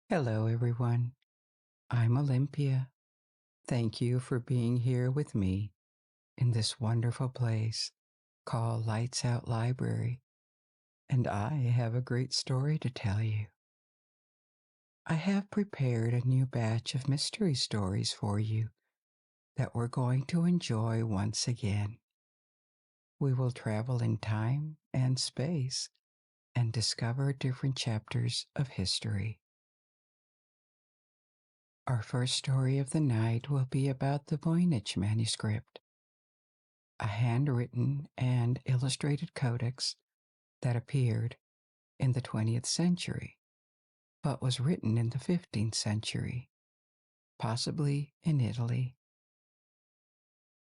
Hello, everyone. I'm Olympia. Thank you for being here with me in this wonderful place called Lights Out Library, and I have a great story to tell you. I have prepared a new batch of mystery stories for you that we're going to enjoy once again. We will travel in time and space and discover different chapters of history. Our first story of the night will be about the Voynich Manuscript, a handwritten and illustrated codex that appeared in the 20th century, but was written in the 15th century, possibly in Italy.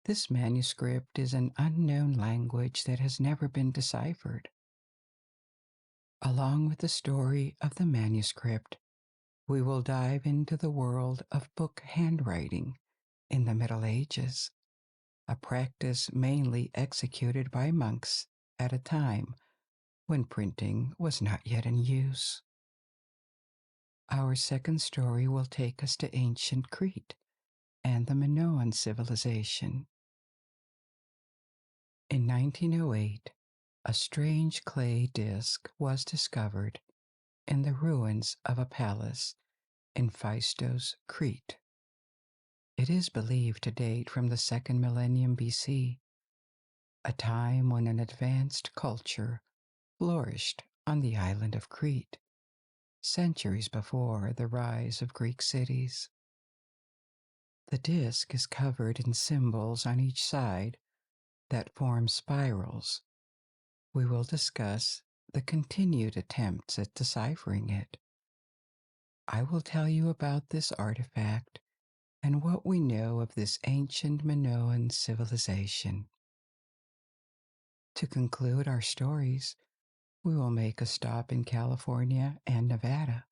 This manuscript is an unknown language that has never been deciphered. Along with the story of the manuscript, we will dive into the world of book handwriting in the Middle Ages, a practice mainly executed by monks at a time when printing was not yet in use. Our second story will take us to ancient Crete and the Minoan civilization. In 1908, a strange clay disc was discovered in the ruins of a palace in Phaistos, Crete. It is believed to date from the 2nd millennium BC, a time when an advanced culture flourished on the island of Crete, centuries before the rise of Greek cities. The disc is covered in symbols on each side that form spirals. We will discuss the continued attempts at deciphering it. I will tell you about this artifact and what we know of this ancient Minoan civilization. To conclude our stories, we will make a stop in California and Nevada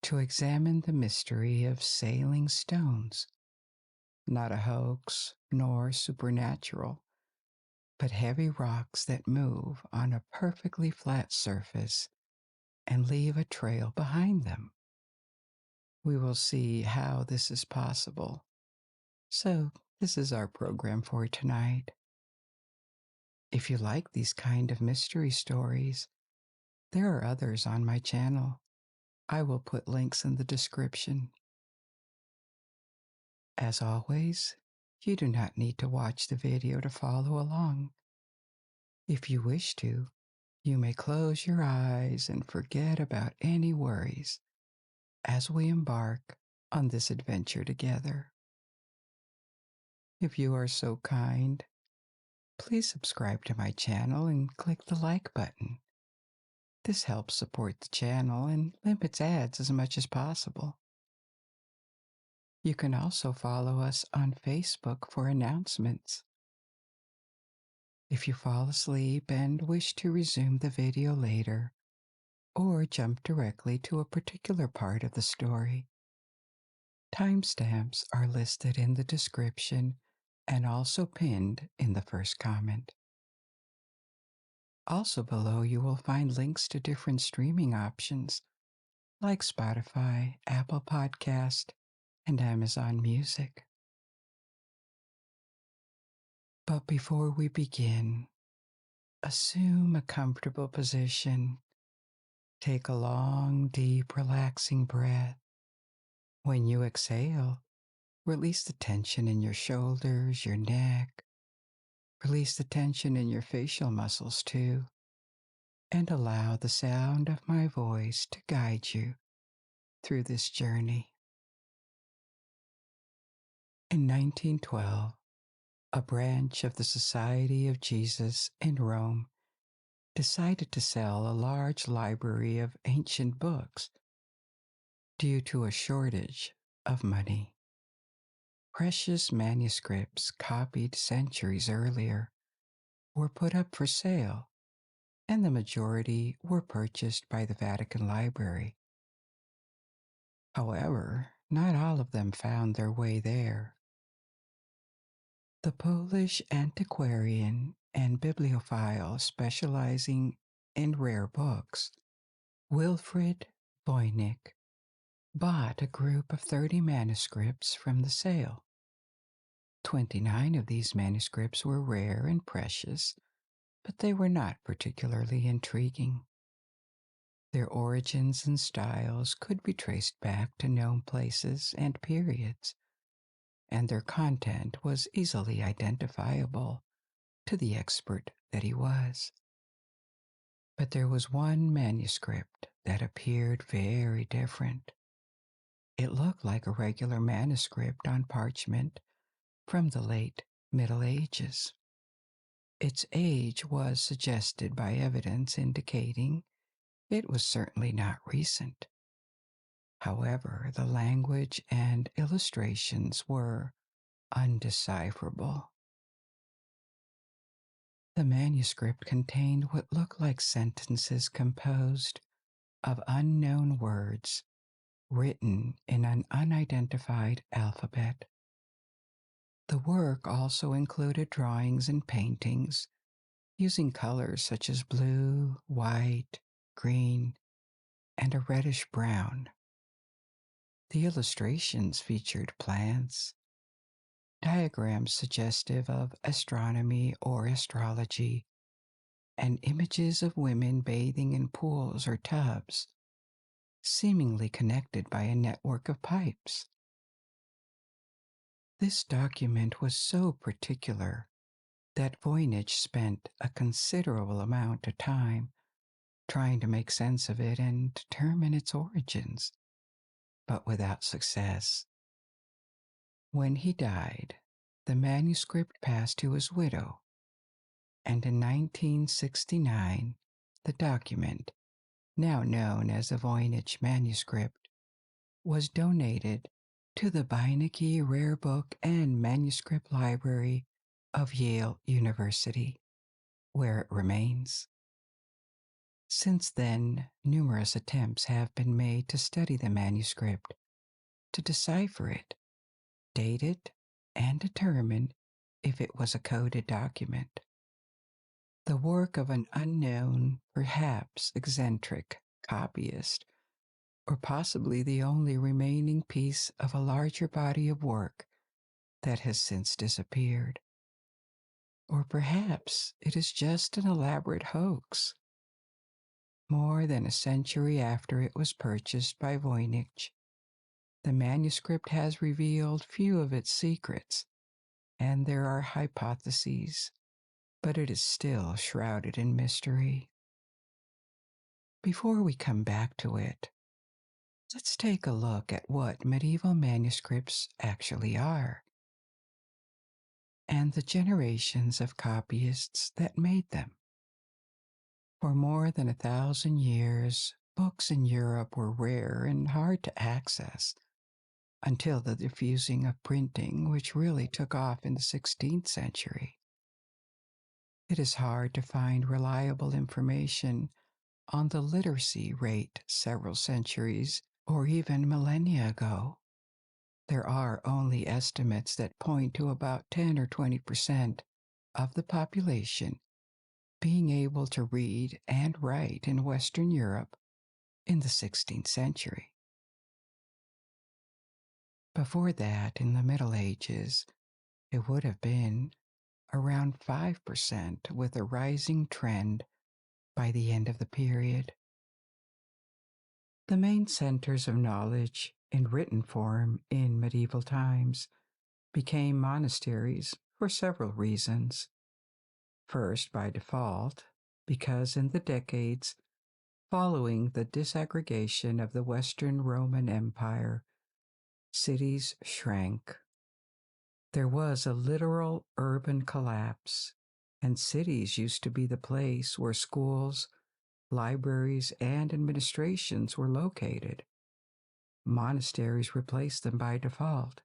to examine the mystery of sailing stones, not a hoax nor supernatural, but heavy rocks that move on a perfectly flat surface and leave a trail behind them. We will see how this is possible. So, this is our program for tonight. If you like these kind of mystery stories, there are others on my channel. I will put links in the description. As always, you do not need to watch the video to follow along. If you wish to, you may close your eyes and forget about any worries as we embark on this adventure together. If you are so kind, please subscribe to my channel and click the like button. This helps support the channel and limits ads as much as possible. You can also follow us on Facebook for announcements. If you fall asleep and wish to resume the video later, or jump directly to a particular part of the story, timestamps are listed in the description and also pinned in the first comment. Also below you will find links to different streaming options like Spotify, Apple Podcast, and Amazon Music. But before we begin, assume a comfortable position. Take a long, deep, relaxing breath. When you exhale, release the tension in your shoulders, your neck. Release the tension in your facial muscles too, and allow the sound of my voice to guide you through this journey. In 1912, a branch of the Society of Jesus in Rome decided to sell a large library of ancient books due to a shortage of money. Precious manuscripts copied centuries earlier were put up for sale, and the majority were purchased by the Vatican Library. However, not all of them found their way there. The Polish antiquarian and bibliophile specializing in rare books, Wilfrid Voynich, bought a group of 30 manuscripts from the sale. 29 of these manuscripts were rare and precious, but they were not particularly intriguing. Their origins and styles could be traced back to known places and periods, and their content was easily identifiable to the expert that he was. But there was one manuscript that appeared very different. It looked like a regular manuscript on parchment from the late Middle Ages. Its age was suggested by evidence indicating it was certainly not recent. However, the language and illustrations were undecipherable. The manuscript contained what looked like sentences composed of unknown words written in an unidentified alphabet. The work also included drawings and paintings using colors such as blue, white, green, and a reddish brown. The illustrations featured plants, diagrams suggestive of astronomy or astrology, and images of women bathing in pools or tubs, seemingly connected by a network of pipes. This document was so particular that Voynich spent a considerable amount of time trying to make sense of it and determine its origins, but without success. When he died, the manuscript passed to his widow, and in 1969, the document, now known as the Voynich Manuscript, was donated to the Beinecke Rare Book and Manuscript Library of Yale University, where it remains. Since then, numerous attempts have been made to study the manuscript, to decipher it, date it, and determine if it was a coded document. The work of an unknown, perhaps eccentric, copyist, or possibly the only remaining piece of a larger body of work that has since disappeared. Or perhaps it is just an elaborate hoax. More than a century after it was purchased by Voynich, the manuscript has revealed few of its secrets, and there are hypotheses, but it is still shrouded in mystery. Before we come back to it, let's take a look at what medieval manuscripts actually are, and the generations of copyists that made them. For more than 1,000 years, books in Europe were rare and hard to access until the diffusing of printing, which really took off in the 16th century. It is hard to find reliable information on the literacy rate several centuries or even millennia ago. There are only estimates that point to about 10 or 20% of the population being able to read and write in Western Europe in the 16th century. Before that, in the Middle Ages, it would have been around 5%, with a rising trend by the end of the period. The main centers of knowledge in written form in medieval times became monasteries for several reasons. First, by default, because in the decades following the disaggregation of the Western Roman Empire, cities shrank. There was a literal urban collapse, and cities used to be the place where schools, libraries, and administrations were located. Monasteries replaced them by default,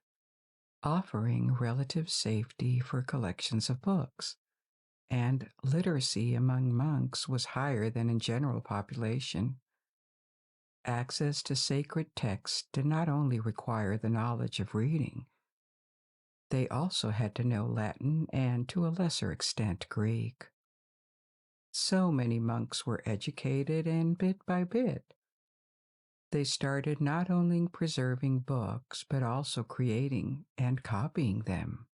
offering relative safety for collections of books, and literacy among monks was higher than in general population. Access to sacred texts did not only require the knowledge of reading, they also had to know Latin and, to a lesser extent, Greek. So many monks were educated, and bit by bit, They started not only preserving books, but also creating and copying them.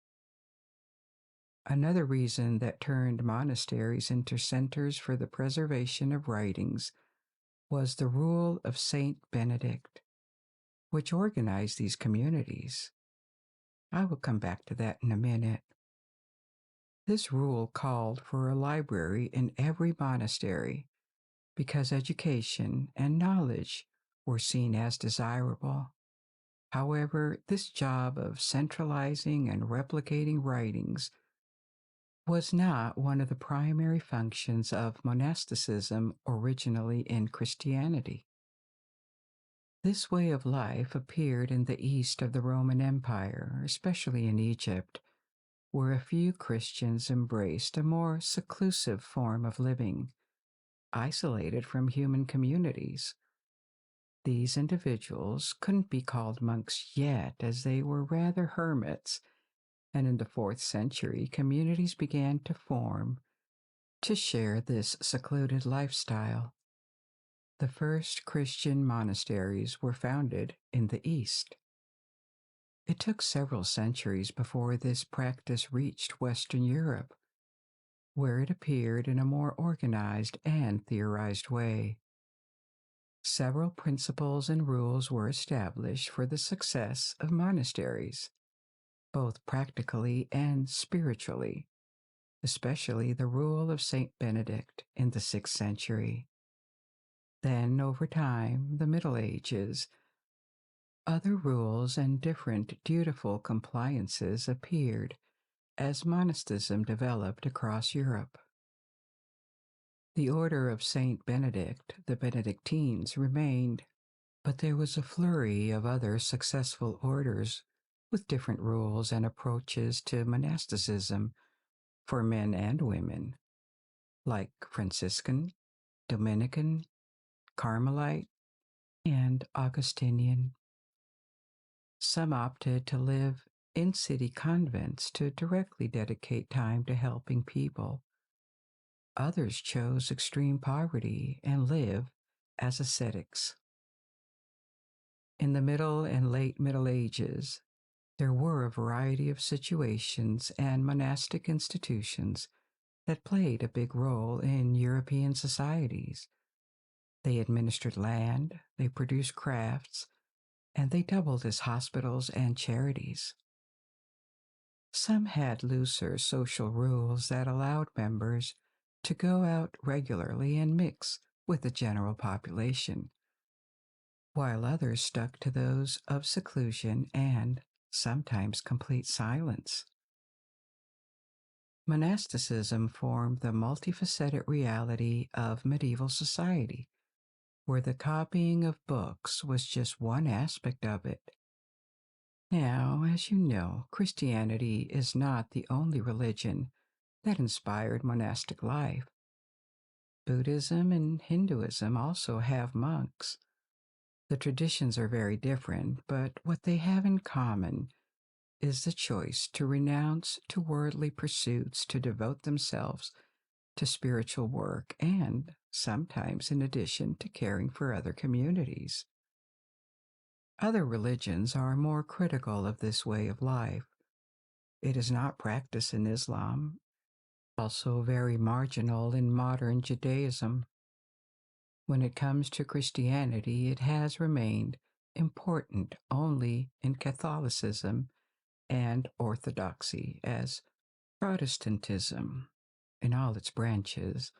Another reason that turned monasteries into centers for the preservation of writings was the rule of Saint Benedict, which organized these communities. I will come back to that in a minute. This rule called for a library in every monastery because education and knowledge were seen as desirable. However, this job of centralizing and replicating writings was not one of the primary functions of monasticism originally in Christianity. This way of life appeared in the east of the Roman Empire, especially in Egypt, where a few Christians embraced a more seclusive form of living, isolated from human communities. These individuals couldn't be called monks yet, as they were rather hermits, and in the 4th century, communities began to form to share this secluded lifestyle. The first Christian monasteries were founded in the East. It took several centuries before this practice reached Western Europe, where it appeared in a more organized and theorized way. Several principles and rules were established for the success of monasteries, both practically and spiritually, especially the rule of Saint Benedict in the 6th century. Then, over time, the Middle Ages, other rules and different dutiful compliances appeared as monasticism developed across Europe. The order of Saint Benedict, the Benedictines, remained, but there was a flurry of other successful orders with different rules and approaches to monasticism for men and women, like Franciscan, Dominican, Carmelite, and Augustinian. Some opted to live in city convents to directly dedicate time to helping people. Others chose extreme poverty and live as ascetics. In the Middle and Late Middle Ages, there were a variety of situations and monastic institutions that played a big role in European societies. They administered land, they produced crafts, and they doubled as hospitals and charities. Some had looser social rules that allowed members to go out regularly and mix with the general population, while others stuck to those of seclusion and sometimes complete silence. Monasticism formed the multifaceted reality of medieval society, where the copying of books was just one aspect of it. Now, as you know, Christianity is not the only religion that inspired monastic life. Buddhism and Hinduism also have monks. The traditions are very different, but what they have in common is the choice to renounce to worldly pursuits to devote themselves to spiritual work and, sometimes in addition, to caring for other communities. Other religions are more critical of this way of life. It is not practiced in Islam, also very marginal in modern Judaism. When it comes to Christianity, it has remained important only in Catholicism and Orthodoxy, as Protestantism, in all its branches,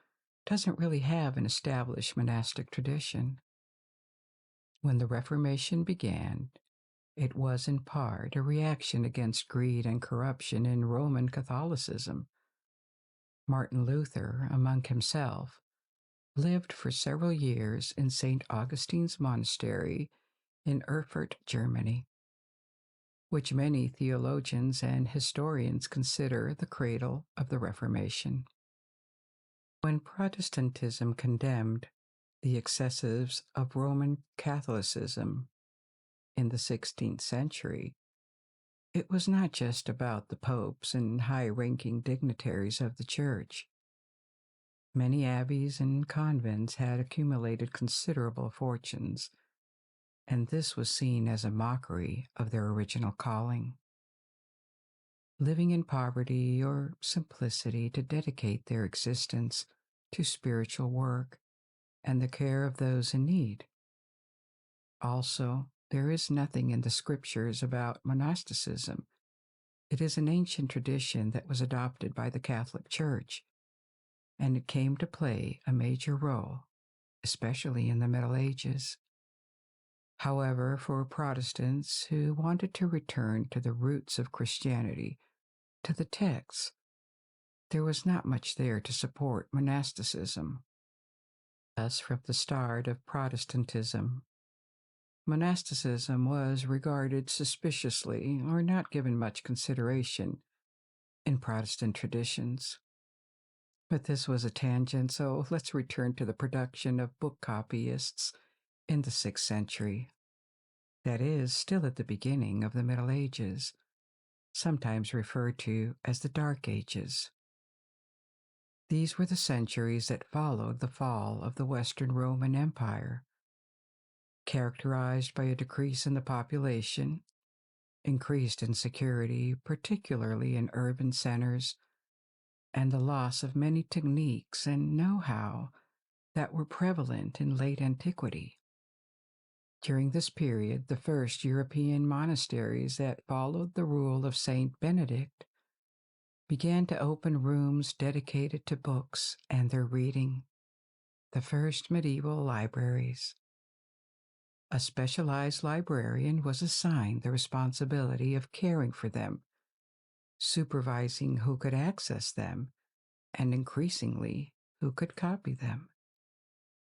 doesn't really have an established monastic tradition. When the Reformation began, it was in part a reaction against greed and corruption in Roman Catholicism. Martin Luther, a monk himself, lived for several years in St. Augustine's monastery in Erfurt, Germany, which many theologians and historians consider the cradle of the Reformation. When Protestantism condemned the excesses of Roman Catholicism in the 16th century, it was not just about the popes and high-ranking dignitaries of the church. Many abbeys and convents had accumulated considerable fortunes, and this was seen as a mockery of their original calling. Living in poverty or simplicity to dedicate their existence to spiritual work and the care of those in need. Also, there is nothing in the scriptures about monasticism. It is an ancient tradition that was adopted by the Catholic Church, and it came to play a major role, especially in the Middle Ages. However, for Protestants who wanted to return to the roots of Christianity, to the texts, there was not much there to support monasticism. Thus, from the start of Protestantism, monasticism was regarded suspiciously or not given much consideration in Protestant traditions. But this was a tangent, so let's return to the production of book copyists in the 6th century. That is, still at the beginning of the Middle Ages, sometimes referred to as the Dark Ages. These were the centuries that followed the fall of the Western Roman Empire, characterized by a decrease in the population, increased insecurity, particularly in urban centers, and the loss of many techniques and know-how that were prevalent in late antiquity. During this period, the first European monasteries that followed the rule of Saint Benedict began to open rooms dedicated to books and their reading, the first medieval libraries. A specialized librarian was assigned the responsibility of caring for them, supervising who could access them, and increasingly, who could copy them.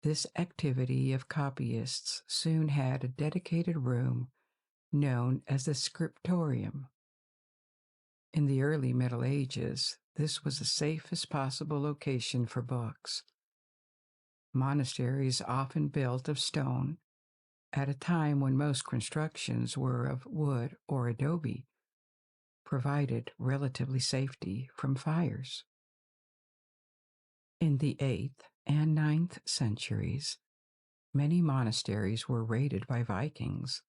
This activity of copyists soon had a dedicated room known as the scriptorium. In the early Middle Ages, this was the safest possible location for books. Monasteries, often built of stone, at a time when most constructions were of wood or adobe, provided relatively safety from fires. In the 8th and 9th centuries, many monasteries were raided by Vikings,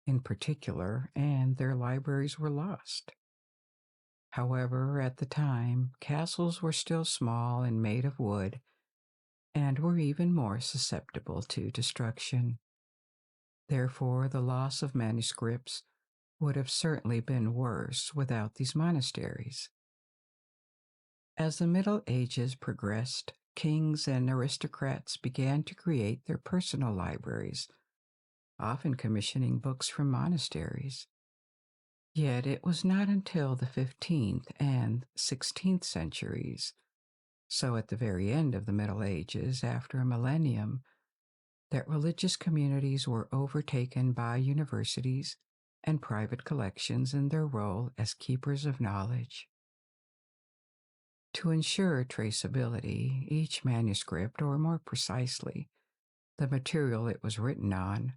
in particular, and their libraries were lost. However, at the time, castles were still small and made of wood, and were even more susceptible to destruction. Therefore, the loss of manuscripts would have certainly been worse without these monasteries. As the Middle Ages progressed, kings and aristocrats began to create their personal libraries, often commissioning books from monasteries. Yet it was not until the 15th and 16th centuries, so at the very end of the Middle Ages, after a millennium, that religious communities were overtaken by universities and private collections in their role as keepers of knowledge. To ensure traceability, each manuscript, or more precisely, the material it was written on,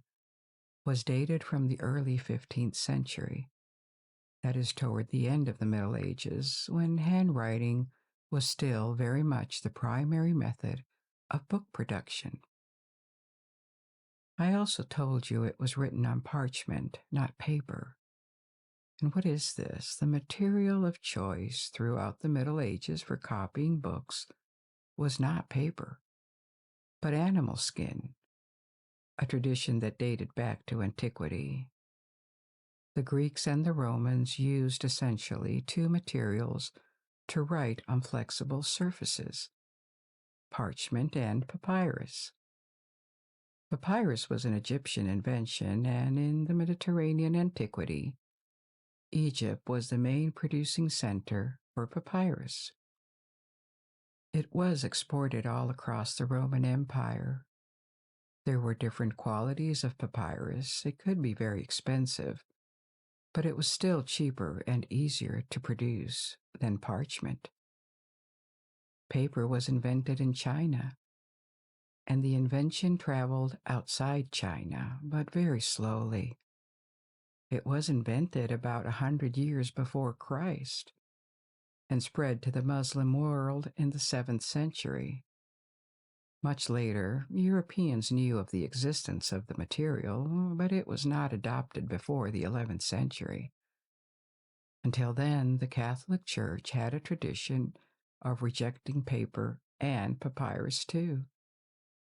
was dated from the early 15th century, that is, toward the end of the Middle Ages, when handwriting was still very much the primary method of book production. I also told you it was written on parchment, not paper. And what is this? The material of choice throughout the Middle Ages for copying books was not paper, but animal skin, a tradition that dated back to antiquity. The Greeks and the Romans used essentially two materials to write on flexible surfaces: parchment and papyrus. Papyrus was an Egyptian invention, and in the Mediterranean antiquity, Egypt was the main producing center for papyrus. It was exported all across the Roman Empire. There were different qualities of papyrus. It could be very expensive, but it was still cheaper and easier to produce than parchment. Paper was invented in China, and the invention traveled outside China, but very slowly. It was invented about 100 years before Christ and spread to the Muslim world in the 7th century. Much later, Europeans knew of the existence of the material, but it was not adopted before the 11th century. Until then, the Catholic Church had a tradition of rejecting paper and papyrus too,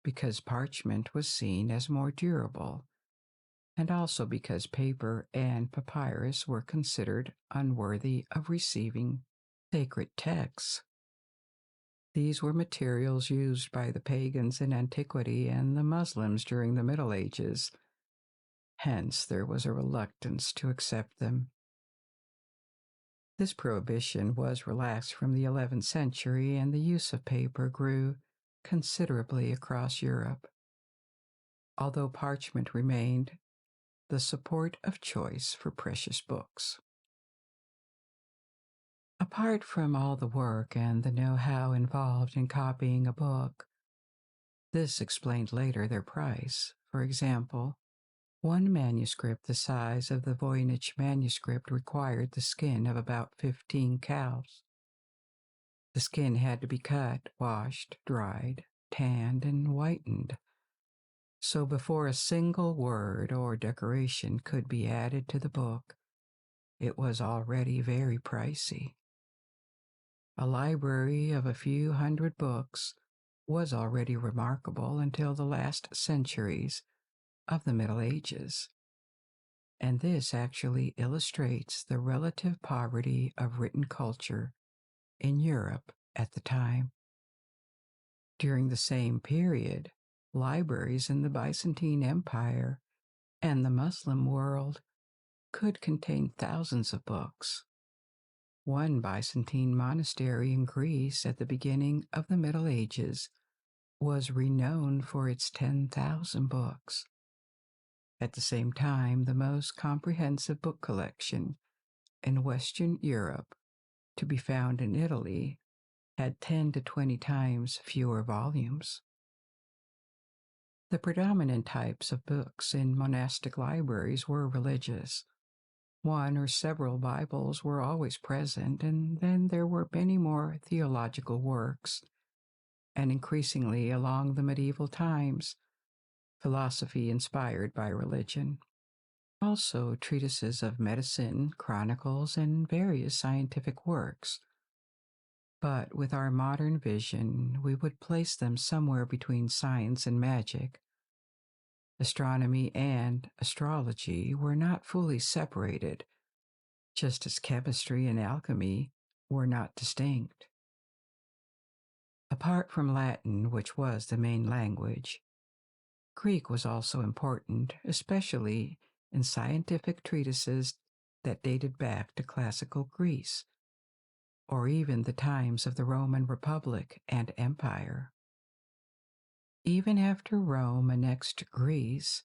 because parchment was seen as more durable, and also because paper and papyrus were considered unworthy of receiving sacred texts. These were materials used by the pagans in antiquity and the Muslims during the Middle Ages. Hence, there was a reluctance to accept them. This prohibition was relaxed from the 11th century, and the use of paper grew considerably across Europe. Although parchment remained the support of choice for precious books. Apart from all the work and the know-how involved in copying a book, this explained later their price. For example, one manuscript the size of the Voynich Manuscript required the skin of about 15 cows. The skin had to be cut, washed, dried, tanned, and whitened. So before a single word or decoration could be added to the book, it was already very pricey. A library of a few hundred books was already remarkable until the last centuries of the Middle Ages. And this actually illustrates the relative poverty of written culture in Europe at the time. During the same period, libraries in the Byzantine Empire and the Muslim world could contain thousands of books. One Byzantine monastery in Greece at the beginning of the Middle Ages was renowned for its 10,000 books. At the same time, the most comprehensive book collection in Western Europe, to be found in Italy, had 10 to 20 times fewer volumes. The predominant types of books in monastic libraries were religious. One or several Bibles were always present, and then there were many more theological works, and increasingly along the medieval times, philosophy inspired by religion. Also, treatises of medicine, chronicles, and various scientific works. But with our modern vision, we would place them somewhere between science and magic. Astronomy and astrology were not fully separated, just as chemistry and alchemy were not distinct. Apart from Latin, which was the main language, Greek was also important, especially in scientific treatises that dated back to classical Greece, or even the times of the Roman Republic and Empire. Even after Rome annexed Greece,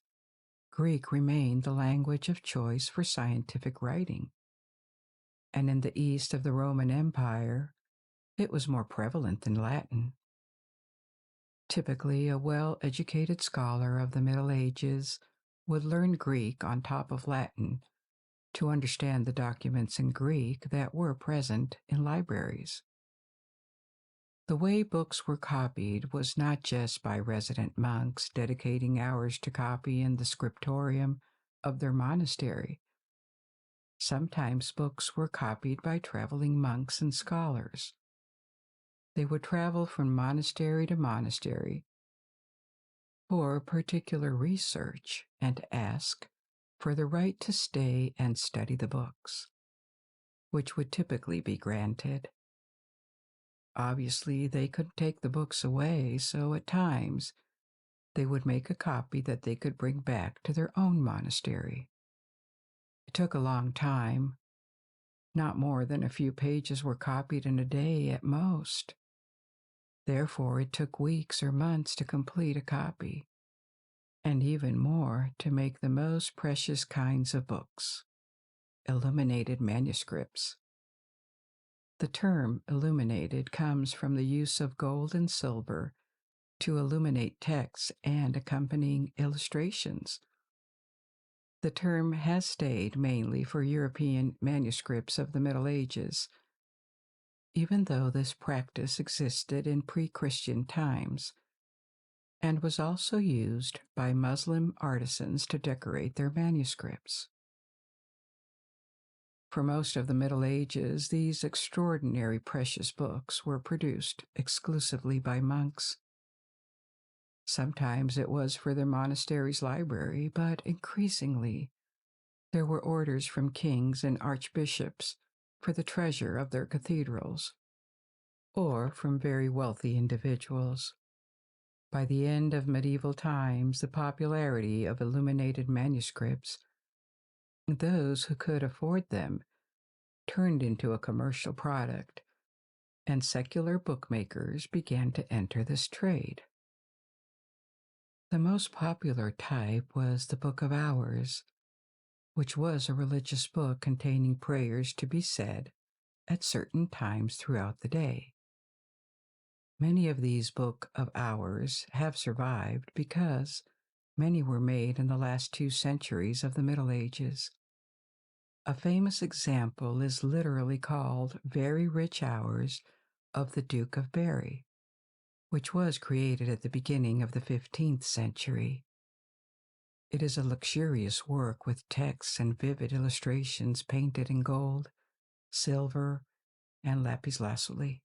Greek remained the language of choice for scientific writing. And in the east of the Roman Empire, it was more prevalent than Latin. Typically, a well-educated scholar of the Middle Ages would learn Greek on top of Latin to understand the documents in Greek that were present in libraries. The way books were copied was not just by resident monks dedicating hours to copy in the scriptorium of their monastery. Sometimes books were copied by traveling monks and scholars. They would travel from monastery to monastery for particular research and ask for the right to stay and study the books, which would typically be granted. Obviously, they couldn't take the books away, so at times they would make a copy that they could bring back to their own monastery. It took a long time. Not more than a few pages were copied in a day at most. Therefore, it took weeks or months to complete a copy, and even more to make the most precious kinds of books, illuminated manuscripts. The term illuminated comes from the use of gold and silver to illuminate texts and accompanying illustrations. The term has stayed mainly for European manuscripts of the Middle Ages, even though this practice existed in pre-Christian times, and was also used by Muslim artisans to decorate their manuscripts. For most of the Middle Ages, these extraordinary precious books were produced exclusively by monks. Sometimes it was for their monastery's library, but increasingly there were orders from kings and archbishops for the treasure of their cathedrals, or from very wealthy individuals. By the end of medieval times, the popularity of illuminated manuscripts, those who could afford them, turned into a commercial product, and secular bookmakers began to enter this trade. The most popular type was the Book of Hours, which was a religious book containing prayers to be said at certain times throughout the day. Many of these Book of Hours have survived because many were made in the last 2 centuries of the Middle Ages. A famous example is literally called Very Rich Hours of the Duke of Berry, which was created at the beginning of the 15th century. It is a luxurious work with texts and vivid illustrations painted in gold, silver, and lapis lazuli.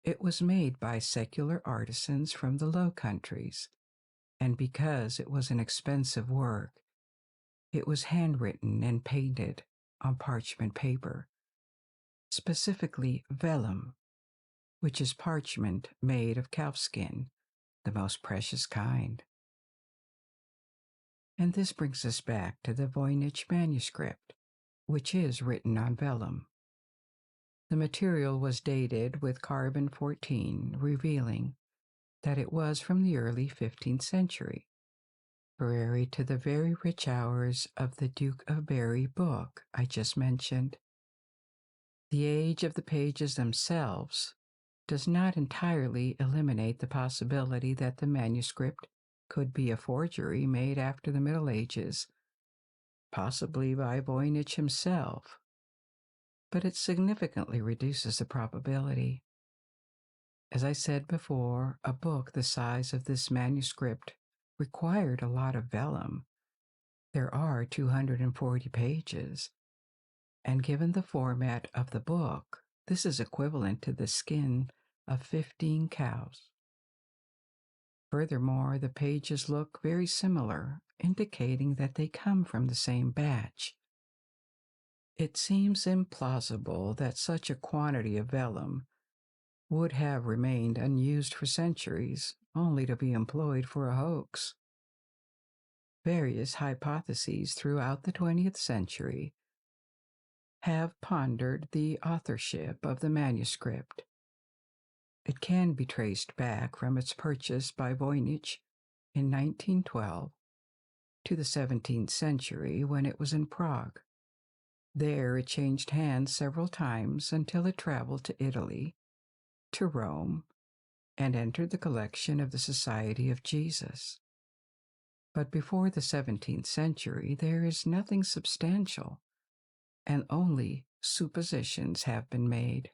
It was made by secular artisans from the Low Countries, and because it was an expensive work, it was handwritten and painted on parchment paper, specifically vellum, which is parchment made of calfskin, the most precious kind. And this brings us back to the Voynich Manuscript, which is written on vellum. The material was dated with carbon-14, revealing that it was from the early 15th century, contrary to the Very Rich Hours of the Duke of Berry book I just mentioned. The age of the pages themselves does not entirely eliminate the possibility that the manuscript could be a forgery made after the Middle Ages, possibly by Voynich himself, but it significantly reduces the probability. As I said before, a book the size of this manuscript required a lot of vellum. There are 240 pages, and given the format of the book, this is equivalent to the skin of 15 cows. Furthermore, the pages look very similar, indicating that they come from the same batch. It seems implausible that such a quantity of vellum would have remained unused for centuries, only to be employed for a hoax. Various hypotheses throughout the 20th century have pondered the authorship of the manuscript. It can be traced back from its purchase by Voynich in 1912 to the 17th century when it was in Prague. There it changed hands several times until it traveled to Italy, to Rome, and entered the collection of the Society of Jesus. But before the 17th century, there is nothing substantial, and only suppositions have been made.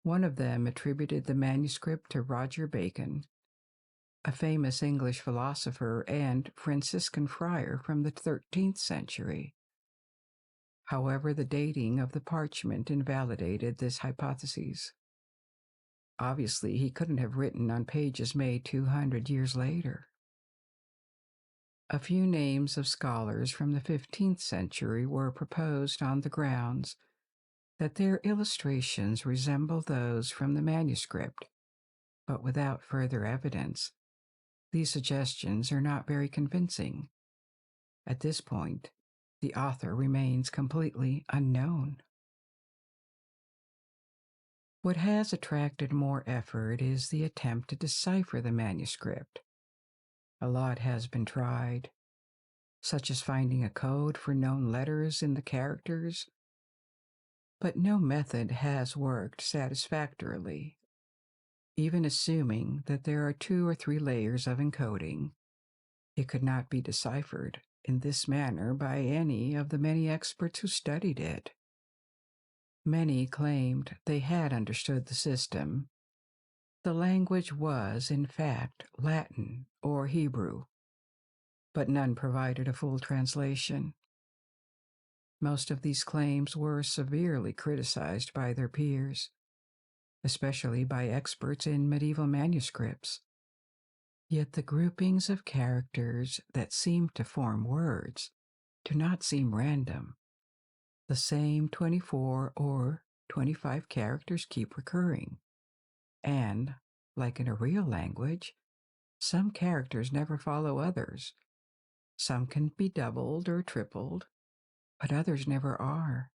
One of them attributed the manuscript to Roger Bacon, a famous English philosopher and Franciscan friar from the 13th century. However, the dating of the parchment invalidated this hypothesis. Obviously, he couldn't have written on pages made 200 years later. A few names of scholars from the 15th century were proposed on the grounds that their illustrations resemble those from the manuscript, but without further evidence, these suggestions are not very convincing. At this point, the author remains completely unknown. What has attracted more effort is the attempt to decipher the manuscript. A lot has been tried, such as finding a code for known letters in the characters, but no method has worked satisfactorily. Even assuming that there are 2 or 3 layers of encoding, it could not be deciphered in this manner by any of the many experts who studied it. Many claimed they had understood the system, The language was, in fact, Latin or Hebrew, but none provided a full translation. Most of these claims were severely criticized by their peers, especially by experts in medieval manuscripts. Yet the groupings of characters that seem to form words do not seem random. The same 24 or 25 characters keep recurring. And, like in a real language, some characters never follow others. Some can be doubled or tripled, but others never are.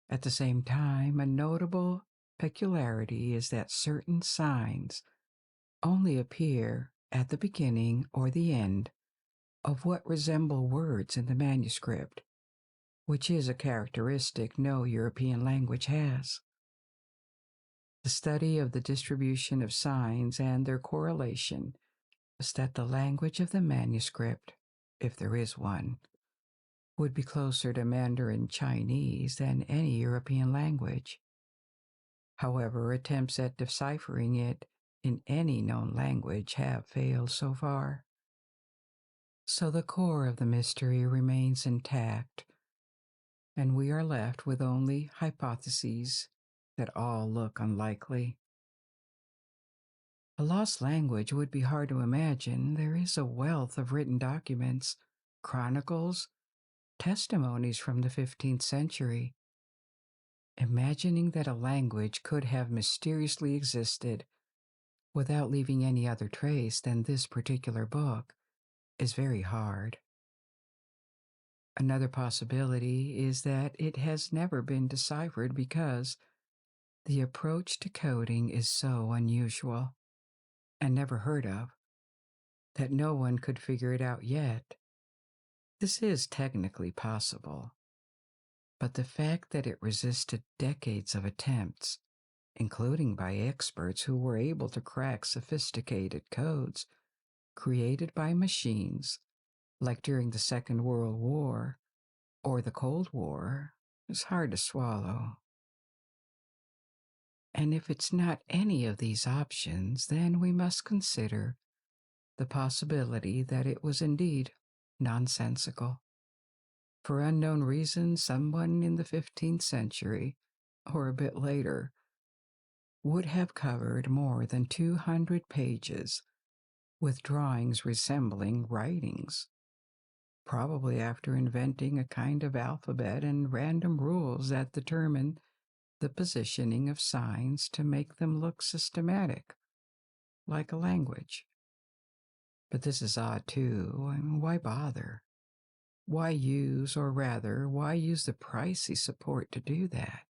At the same time, a notable peculiarity is that certain signs only appear at the beginning or the end of what resemble words in the manuscript, which is a characteristic no European language has. The study of the distribution of signs and their correlation is that the language of the manuscript, if there is one, would be closer to Mandarin Chinese than any European language. However, attempts at deciphering it in any known language have failed so far. So the core of the mystery remains intact, and we are left with only hypotheses that all look unlikely. A lost language would be hard to imagine. There is a wealth of written documents, chronicles, testimonies from the 15th century. Imagining that a language could have mysteriously existed without leaving any other trace than this particular book is very hard. Another possibility is that it has never been deciphered because the approach to coding is so unusual and never heard of that no one could figure it out yet. This is technically possible, but the fact that it resisted decades of attempts, including by experts who were able to crack sophisticated codes created by machines, like during the Second World War or the Cold War, is hard to swallow. And if it's not any of these options, then we must consider the possibility that it was indeed nonsensical. For unknown reasons, someone in the 15th century, or a bit later, would have covered more than 200 pages with drawings resembling writings, probably after inventing a kind of alphabet and random rules that determine the positioning of signs to make them look systematic, like a language. But this is odd too. I mean, why bother? Why use the pricey support to do that?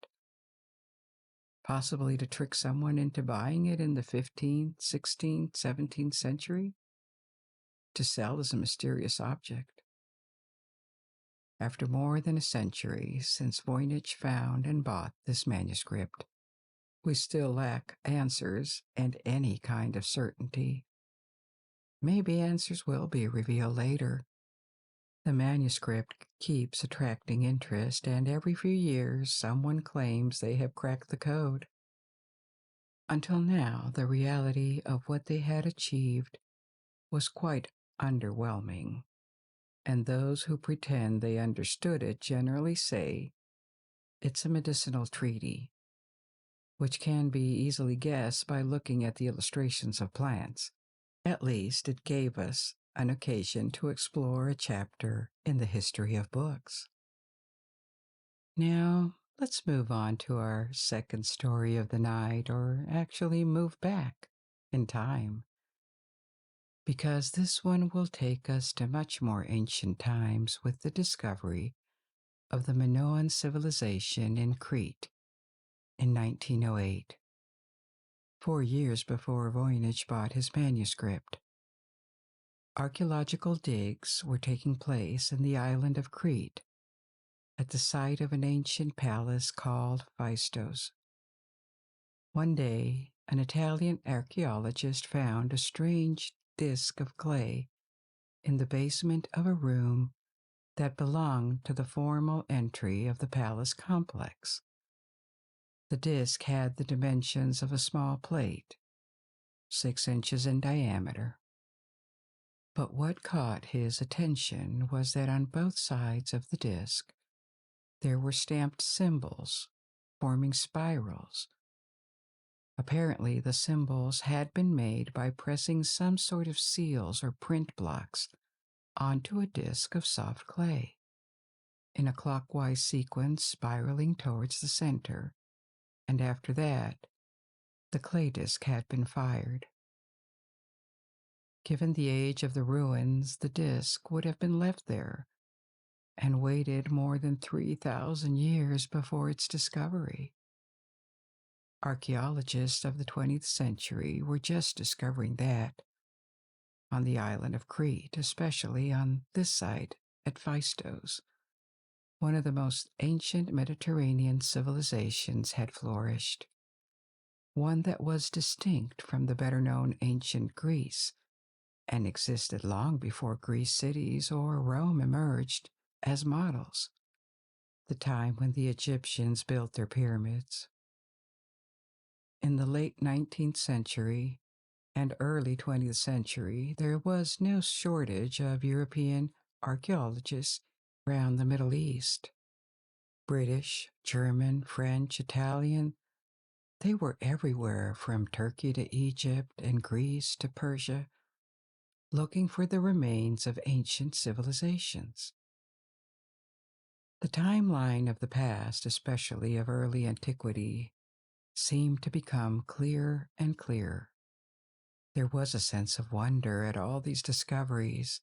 Possibly to trick someone into buying it in the 15th, 16th, 17th century? To sell as a mysterious object? After more than a century since Voynich found and bought this manuscript, we still lack answers and any kind of certainty. Maybe answers will be revealed later. The manuscript keeps attracting interest, and every few years someone claims they have cracked the code. Until now, the reality of what they had achieved was quite underwhelming, and those who pretend they understood it generally say it's a medicinal treaty, which can be easily guessed by looking at the illustrations of plants. At least it gave us an occasion to explore a chapter in the history of books. Now, let's move on to our second story of the night, or actually move back in time, because this one will take us to much more ancient times with the discovery of the Minoan civilization in Crete in 1908, 4 years before Voynich bought his manuscript. Archaeological digs were taking place in the island of Crete at the site of an ancient palace called Phaistos. One day, an Italian archaeologist found a strange disc of clay in the basement of a room that belonged to the formal entry of the palace complex. The disc had the dimensions of a small plate, 6 inches in diameter. But what caught his attention was that on both sides of the disc there were stamped symbols forming spirals. Apparently, the symbols had been made by pressing some sort of seals or print blocks onto a disc of soft clay, in a clockwise sequence spiraling towards the center, and after that, the clay disc had been fired. Given the age of the ruins, the disc would have been left there and waited more than 3,000 years before its discovery. Archaeologists of the 20th century were just discovering that on the island of Crete, especially on this site at Phaistos. One of the most ancient Mediterranean civilizations had flourished, one that was distinct from the better-known ancient Greece and existed long before Greece cities or Rome emerged as models, the time when the Egyptians built their pyramids. In the late 19th century and early 20th century, there was no shortage of European archaeologists around the Middle East. British, German, French, Italian, they were everywhere from Turkey to Egypt and Greece to Persia, looking for the remains of ancient civilizations. The timeline of the past, especially of early antiquity, seemed to become clearer and clearer. There was a sense of wonder at all these discoveries: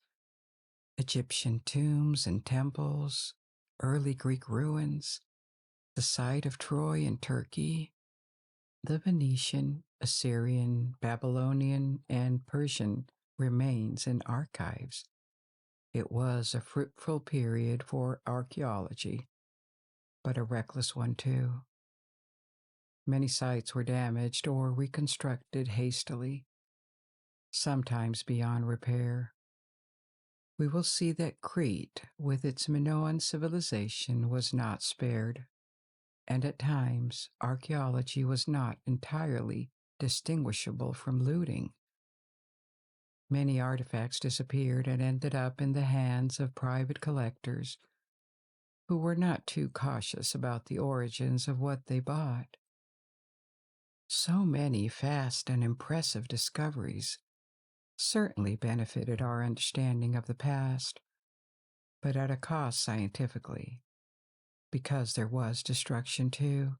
Egyptian tombs and temples, early Greek ruins, the site of Troy in Turkey, the Venetian, Assyrian, Babylonian, and Persian remains and archives. It was a fruitful period for archaeology, but a reckless one too. Many sites were damaged or reconstructed hastily, sometimes beyond repair. We will see that Crete, with its Minoan civilization, was not spared, and at times archaeology was not entirely distinguishable from looting. Many artifacts disappeared and ended up in the hands of private collectors who were not too cautious about the origins of what they bought. So many fast and impressive discoveries certainly benefited our understanding of the past, but at a cost scientifically, because there was destruction too.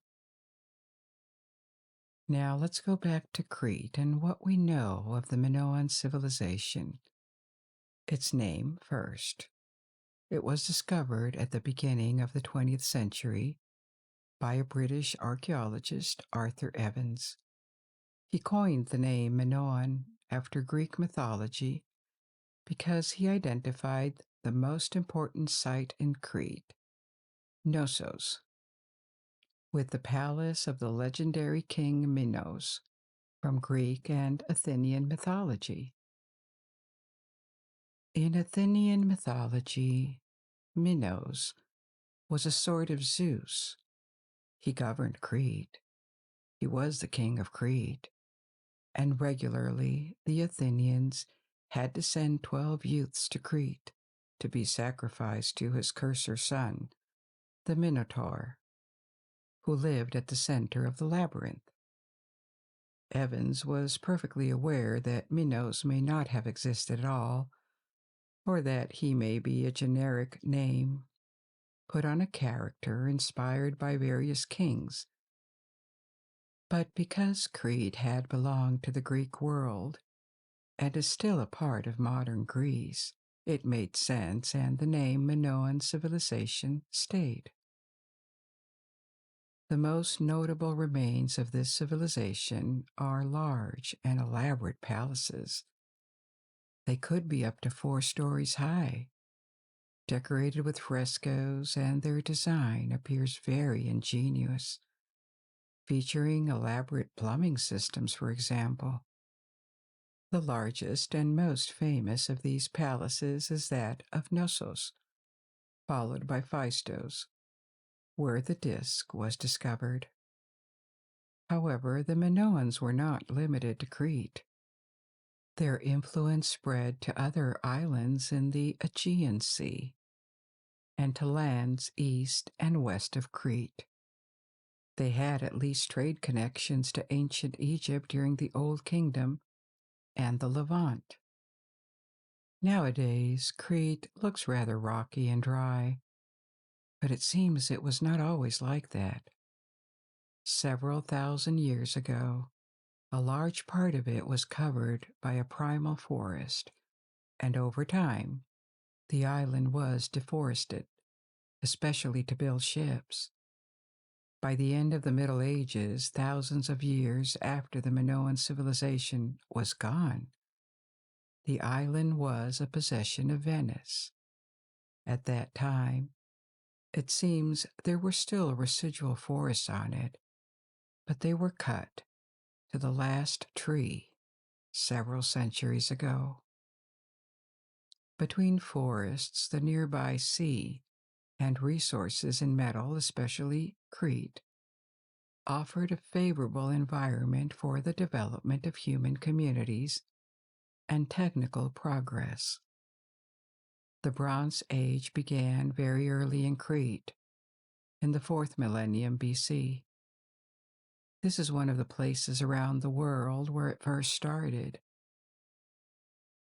Now let's go back to Crete and what we know of the Minoan civilization. Its name first. It was discovered at the beginning of the 20th century by a British archaeologist, Arthur Evans. He coined the name Minoan after Greek mythology because he identified the most important site in Crete, Knossos, with the palace of the legendary king Minos from Greek and Athenian mythology. In Athenian mythology, Minos was a sort of Zeus. He governed Crete. He was the king of Crete, and regularly the Athenians had to send 12 youths to Crete to be sacrificed to his cursor son, the Minotaur, who lived at the center of the labyrinth. Evans was perfectly aware that Minos may not have existed at all, or that he may be a generic name put on a character inspired by various kings. But because Crete had belonged to the Greek world and is still a part of modern Greece, it made sense, and the name Minoan civilization stayed. The most notable remains of this civilization are large and elaborate palaces. They could be up to 4 stories high, decorated with frescoes, and their design appears very ingenious, featuring elaborate plumbing systems, for example. The largest and most famous of these palaces is that of Knossos, followed by Phaistos, where the disc was discovered. However, the Minoans were not limited to Crete. Their influence spread to other islands in the Aegean Sea and to lands east and west of Crete. They had at least trade connections to ancient Egypt during the Old Kingdom and the Levant. Nowadays, Crete looks rather rocky and dry, but it seems it was not always like that. Several thousand years ago, a large part of it was covered by a primal forest, and over time, the island was deforested, especially to build ships. By the end of the Middle Ages, thousands of years after the Minoan civilization was gone, the island was a possession of Venice. At that time, it seems there were still residual forests on it, but they were cut to the last tree several centuries ago. Between forests, the nearby sea, and resources in metal, especially Crete, offered a favorable environment for the development of human communities and technical progress. The Bronze Age began very early in Crete, in the 4th millennium BC. This is one of the places around the world where it first started.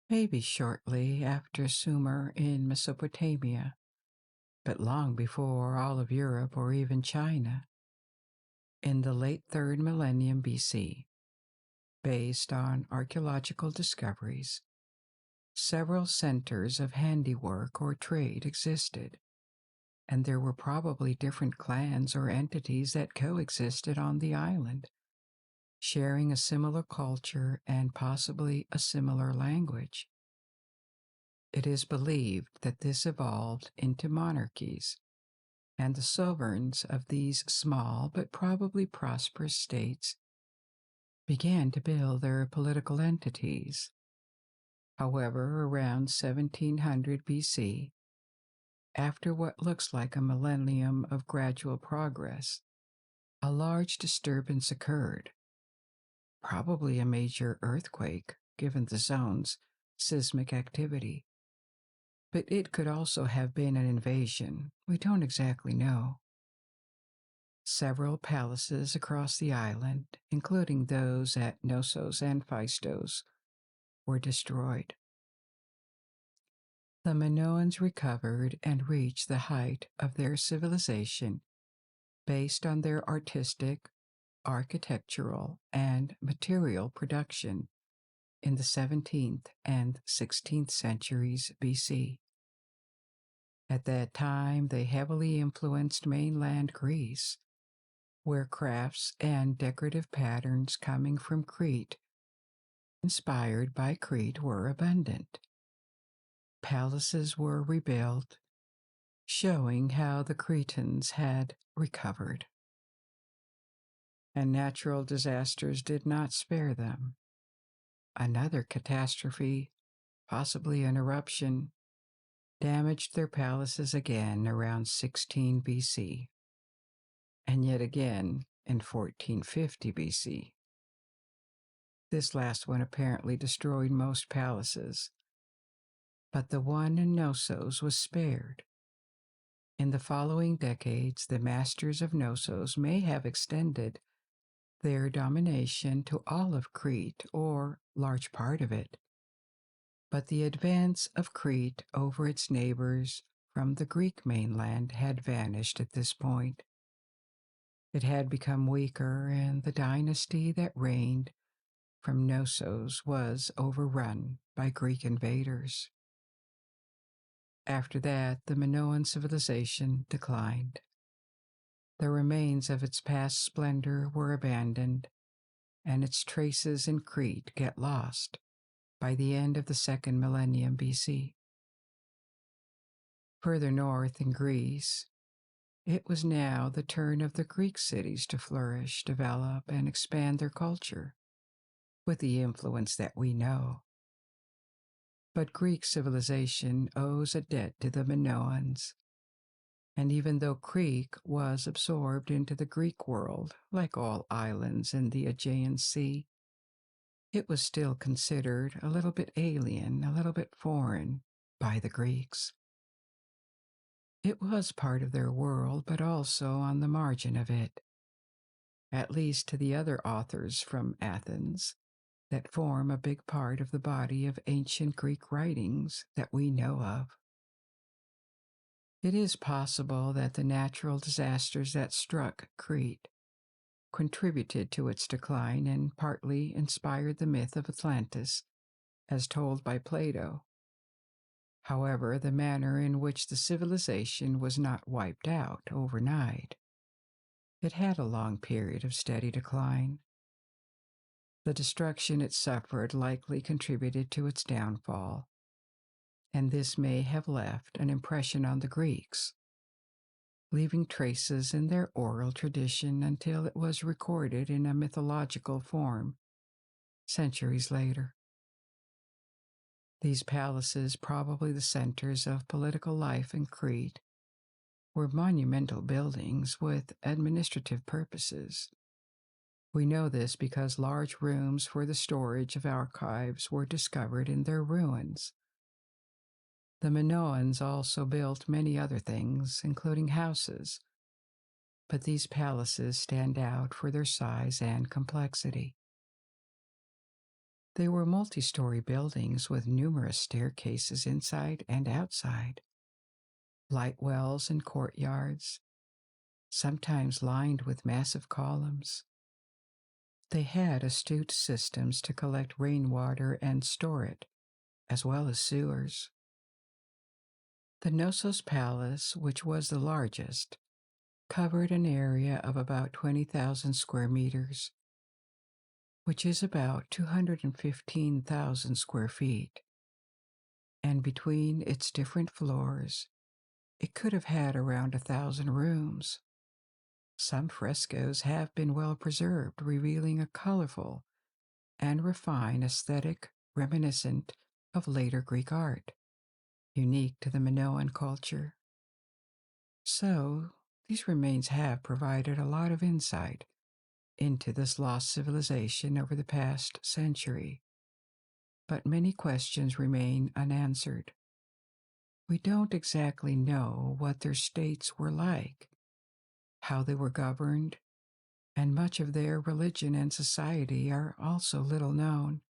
Maybe shortly after Sumer in Mesopotamia, but long before all of Europe or even China. In the late 3rd millennium BC, based on archaeological discoveries, several centers of handiwork or trade existed, and there were probably different clans or entities that coexisted on the island, sharing a similar culture and possibly a similar language. It is believed that this evolved into monarchies, and the sovereigns of these small but probably prosperous states began to build their political entities. However, around 1700 BC, after what looks like a millennium of gradual progress, a large disturbance occurred, probably a major earthquake given the zone's seismic activity. But it could also have been an invasion. We don't exactly know. Several palaces across the island, including those at Knossos and Phaistos, were destroyed. The Minoans recovered and reached the height of their civilization based on their artistic, architectural, and material production in the 17th and 16th centuries BC. At that time, they heavily influenced mainland Greece, where crafts and decorative patterns coming from Crete, inspired by Crete, were abundant. Palaces were rebuilt, showing how the Cretans had recovered. And natural disasters did not spare them. Another catastrophe, possibly an eruption, damaged their palaces again around 16 BC, and yet again in 1450 BC. This last one apparently destroyed most palaces, but the one in Knossos was spared. In the following decades, the masters of Knossos may have extended their domination to all of Crete or large part of it. But the advance of Crete over its neighbors from the Greek mainland had vanished at this point. It had become weaker, and the dynasty that reigned from Knossos was overrun by Greek invaders. After that, the Minoan civilization declined. The remains of its past splendor were abandoned, and its traces in Crete get lost by the end of the 2nd millennium BC. Further north in Greece, it was now the turn of the Greek cities to flourish, develop, and expand their culture with the influence that we know. But Greek civilization owes a debt to the Minoans, and even though Crete was absorbed into the Greek world, like all islands in the Aegean Sea, it was still considered a little bit alien, a little bit foreign by the Greeks. It was part of their world, but also on the margin of it, at least to the other authors from Athens that form a big part of the body of ancient Greek writings that we know of. It is possible that the natural disasters that struck Crete contributed to its decline and partly inspired the myth of Atlantis as told by Plato. However, the manner in which the civilization was not wiped out overnight. It had a long period of steady decline. The destruction it suffered likely contributed to its downfall, and this may have left an impression on the Greeks, leaving traces in their oral tradition until it was recorded in a mythological form centuries later. These palaces, probably the centers of political life in Crete, were monumental buildings with administrative purposes. We know this because large rooms for the storage of archives were discovered in their ruins. The Minoans also built many other things, including houses, but these palaces stand out for their size and complexity. They were multi-story buildings with numerous staircases inside and outside, light wells and courtyards, sometimes lined with massive columns. They had astute systems to collect rainwater and store it, as well as sewers. The Knossos Palace, which was the largest, covered an area of about 20,000 square meters, which is about 215,000 square feet. And between its different floors, it could have had around 1,000 rooms. Some frescoes have been well preserved, revealing a colorful and refined aesthetic reminiscent of later Greek art, unique to the Minoan culture. So, these remains have provided a lot of insight into this lost civilization over the past century. But many questions remain unanswered. We don't exactly know what their states were like, how they were governed, and much of their religion and society are also little known.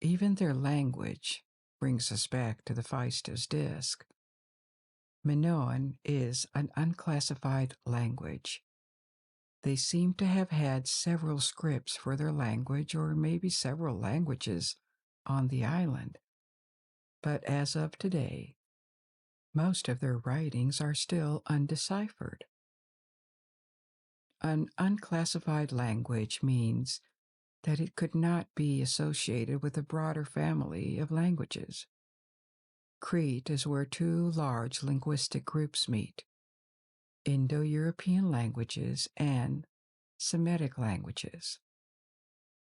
Even their language brings us back to the Phaistos Disc. Minoan is an unclassified language. They seem to have had several scripts for their language, or maybe several languages, on the island. But as of today, most of their writings are still undeciphered. An unclassified language means that it could not be associated with a broader family of languages. Crete is where two large linguistic groups meet: Indo-European languages and Semitic languages.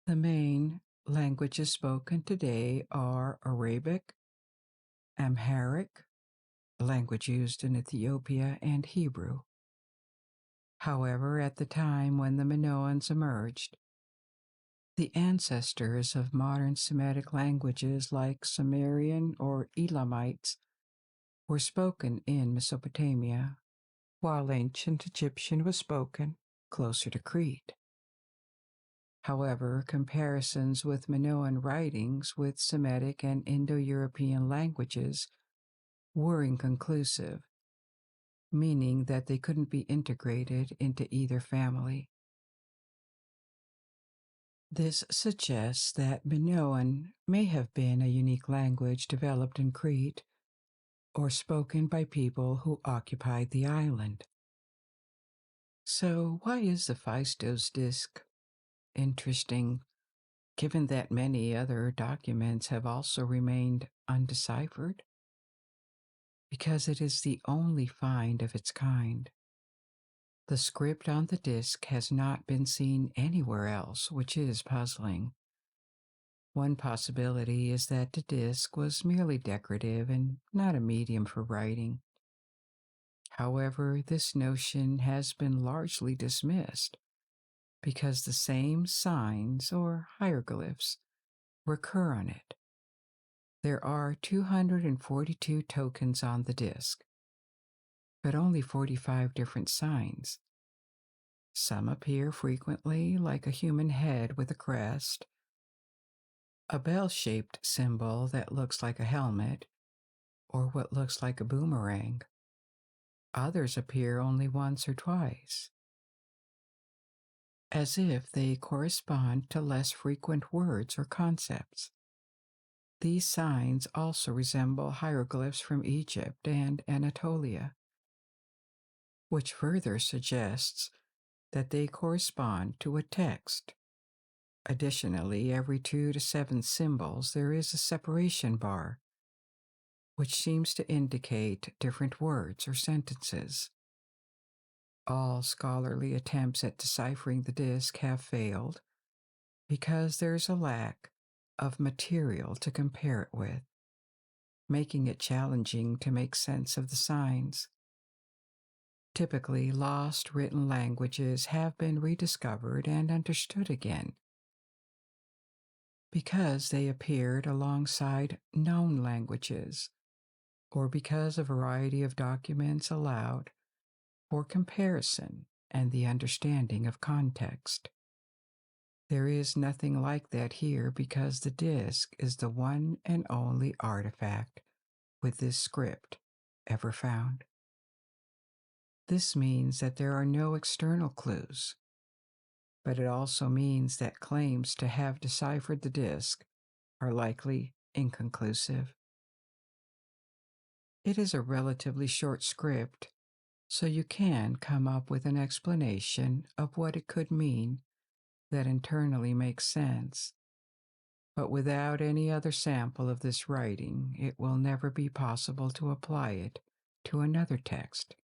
The main languages spoken today are Arabic, Amharic, the language used in Ethiopia, and Hebrew. However, at the time when the Minoans emerged, the ancestors of modern Semitic languages like Sumerian or Elamites were spoken in Mesopotamia, while ancient Egyptian was spoken closer to Crete. However, comparisons with Minoan writings with Semitic and Indo-European languages were inconclusive, meaning that they couldn't be integrated into either family. This suggests that Minoan may have been a unique language developed in Crete or spoken by people who occupied the island. So, why is the Phaistos Disc interesting, given that many other documents have also remained undeciphered? Because it is the only find of its kind. The script on the disc has not been seen anywhere else, which is puzzling. One possibility is that the disc was merely decorative and not a medium for writing. However, this notion has been largely dismissed, because the same signs or hieroglyphs recur on it. There are 242 tokens on the disc, but only 45 different signs. Some appear frequently, like a human head with a crest, a bell-shaped symbol that looks like a helmet, or what looks like a boomerang. Others appear only once or twice, as if they correspond to less frequent words or concepts. These signs also resemble hieroglyphs from Egypt and Anatolia, which further suggests that they correspond to a text. Additionally, every 2 to 7 symbols there is a separation bar, which seems to indicate different words or sentences. All scholarly attempts at deciphering the disc have failed because there's a lack of material to compare it with, making it challenging to make sense of the signs. Typically, lost written languages have been rediscovered and understood again because they appeared alongside known languages, or because a variety of documents allowed for comparison and the understanding of context. There is nothing like that here because the disc is the one and only artifact with this script ever found. This means that there are no external clues, but it also means that claims to have deciphered the disc are likely inconclusive. It is a relatively short script, so you can come up with an explanation of what it could mean that internally makes sense. But without any other sample of this writing, it will never be possible to apply it to another text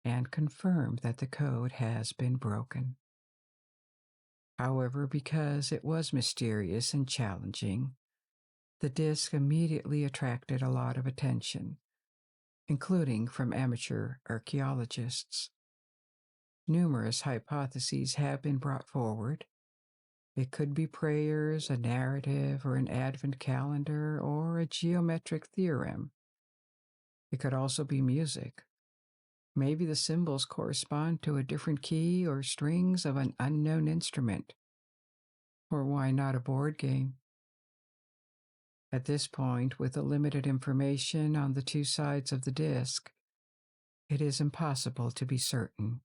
and confirm that the code has been broken. However, because it was mysterious and challenging, the disc immediately attracted a lot of attention, including from amateur archaeologists. Numerous hypotheses have been brought forward. It could be prayers, a narrative, or an advent calendar, or a geometric theorem. It could also be music. Maybe the symbols correspond to a different key or strings of an unknown instrument. Or why not a board game? At this point, with the limited information on the two sides of the disc, it is impossible to be certain.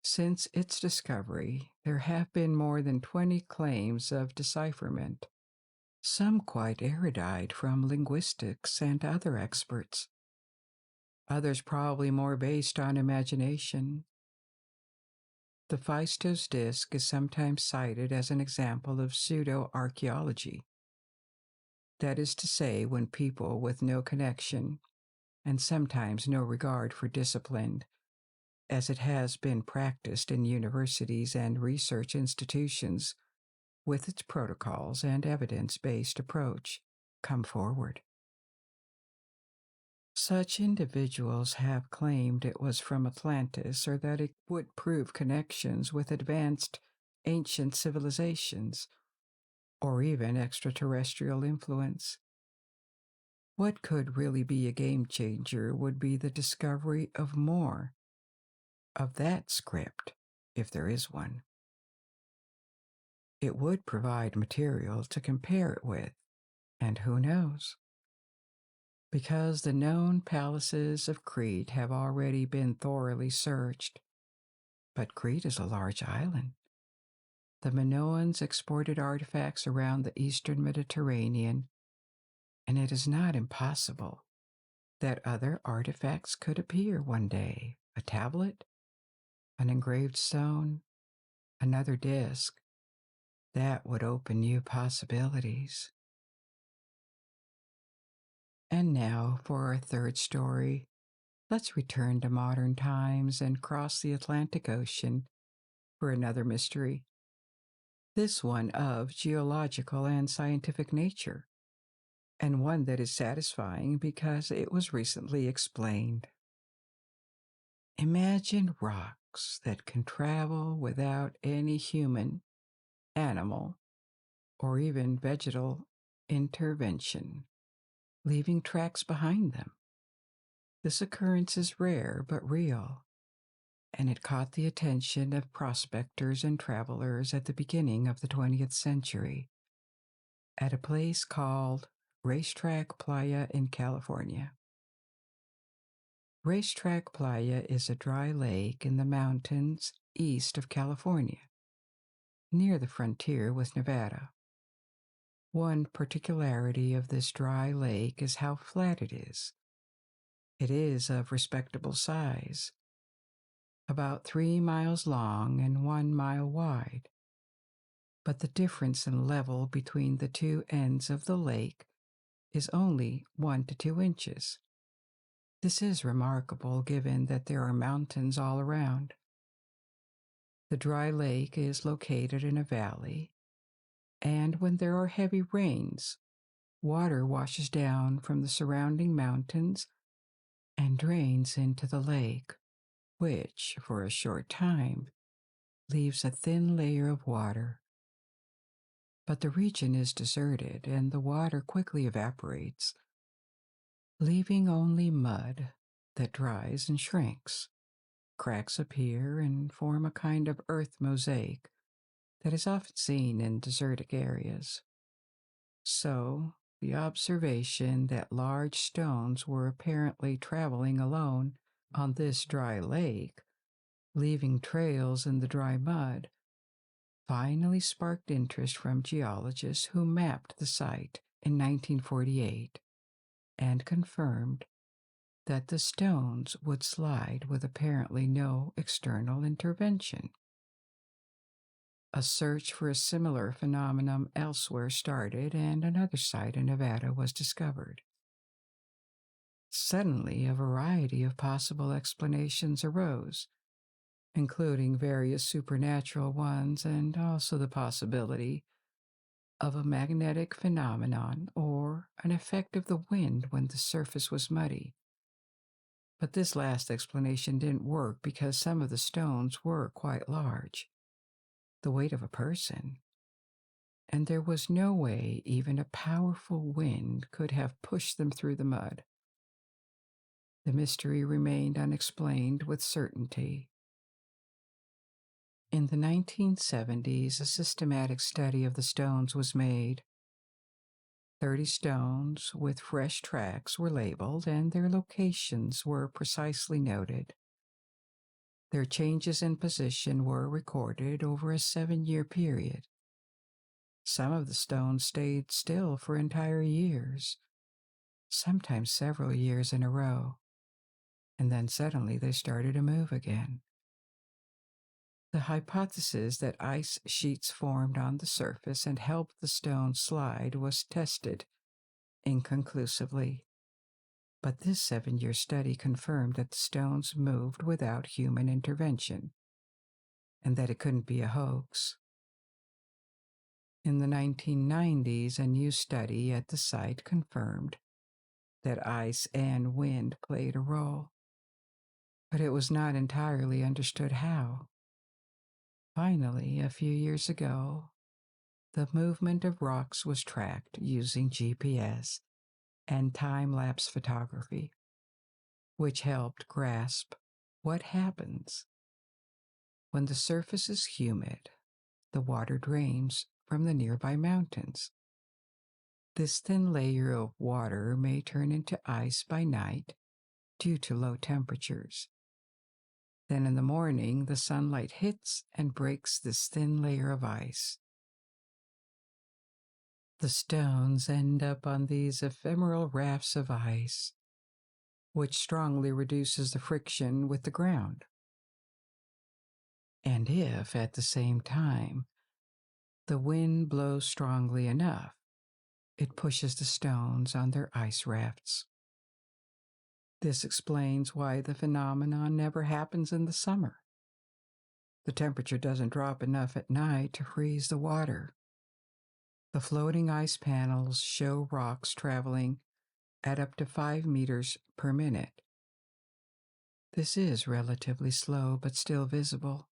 Since its discovery, there have been more than 20 claims of decipherment, some quite erudite from linguistics and other experts, others probably more based on imagination. The Phaistos Disc is sometimes cited as an example of pseudo-archaeology. That is to say, when people with no connection, and sometimes no regard for discipline, as it has been practiced in universities and research institutions, with its protocols and evidence-based approach, come forward. Such individuals have claimed it was from Atlantis or that it would prove connections with advanced ancient civilizations, or even extraterrestrial influence. What could really be a game changer would be the discovery of more of that script, if there is one. It would provide material to compare it with, and who knows? Because the known palaces of Crete have already been thoroughly searched, but Crete is a large island. The Minoans exported artifacts around the eastern Mediterranean, and it is not impossible that other artifacts could appear one day. A tablet, an engraved stone, another disc. That would open new possibilities. And now for our third story. Let's return to modern times and cross the Atlantic Ocean for another mystery. This one of geological and scientific nature, and one that is satisfying because it was recently explained. Imagine rock rocks that can travel without any human, animal, or even vegetal intervention, leaving tracks behind them. This occurrence is rare but real, and it caught the attention of prospectors and travelers at the beginning of the 20th century at a place called Racetrack Playa in California. Racetrack Playa is a dry lake in the mountains east of California, near the frontier with Nevada. One particularity of this dry lake is how flat it is. It is of respectable size, about 3 miles long and 1 mile wide. But the difference in level between the two ends of the lake is only 1 to 2 inches. This is remarkable given that there are mountains all around. The dry lake is located in a valley, and when there are heavy rains, water washes down from the surrounding mountains and drains into the lake, which, for a short time, leaves a thin layer of water. But the region is deserted and the water quickly evaporates, leaving only mud that dries and shrinks. Cracks appear and form a kind of earth mosaic that is often seen in desertic areas. So, the observation that large stones were apparently traveling alone on this dry lake, leaving trails in the dry mud, finally sparked interest from geologists who mapped the site in 1948 and confirmed that the stones would slide with apparently no external intervention. A search for a similar phenomenon elsewhere started, and another site in Nevada was discovered. Suddenly, a variety of possible explanations arose, including various supernatural ones and also the possibility of a magnetic phenomenon or an effect of the wind when the surface was muddy. But this last explanation didn't work because some of the stones were quite large, the weight of a person, and there was no way even a powerful wind could have pushed them through the mud. The mystery remained unexplained with certainty. In the 1970s, a systematic study of the stones was made. 30 stones with fresh tracks were labeled, and their locations were precisely noted. Their changes in position were recorded over a 7-year period. Some of the stones stayed still for entire years, sometimes several years in a row, and then suddenly they started to move again. The hypothesis that ice sheets formed on the surface and helped the stones slide was tested inconclusively. But this 7-year study confirmed that the stones moved without human intervention, and that it couldn't be a hoax. In the 1990s, a new study at the site confirmed that ice and wind played a role, but it was not entirely understood how. Finally, a few years ago, the movement of rocks was tracked using GPS and time-lapse photography, which helped grasp what happens when the surface is humid. The water drains from the nearby mountains. This thin layer of water may turn into ice by night due to low temperatures. Then in the morning, the sunlight hits and breaks this thin layer of ice. The stones end up on these ephemeral rafts of ice, which strongly reduces the friction with the ground. And if, at the same time, the wind blows strongly enough, it pushes the stones on their ice rafts. This explains why the phenomenon never happens in the summer. The temperature doesn't drop enough at night to freeze the water. The floating ice panels show rocks traveling at up to 5 meters per minute. This is relatively slow but still visible.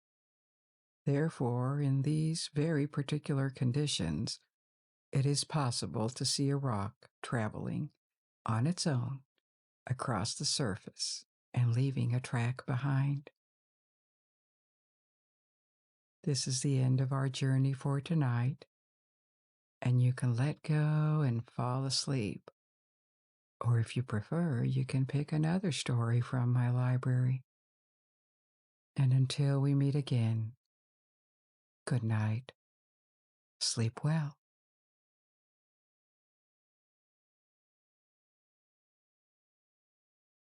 Therefore, in these very particular conditions, it is possible to see a rock traveling on its own across the surface and leaving a track behind. This is the end of our journey for tonight, and you can let go and fall asleep. Or if you prefer, you can pick another story from my library. And until we meet again, good night. Sleep well.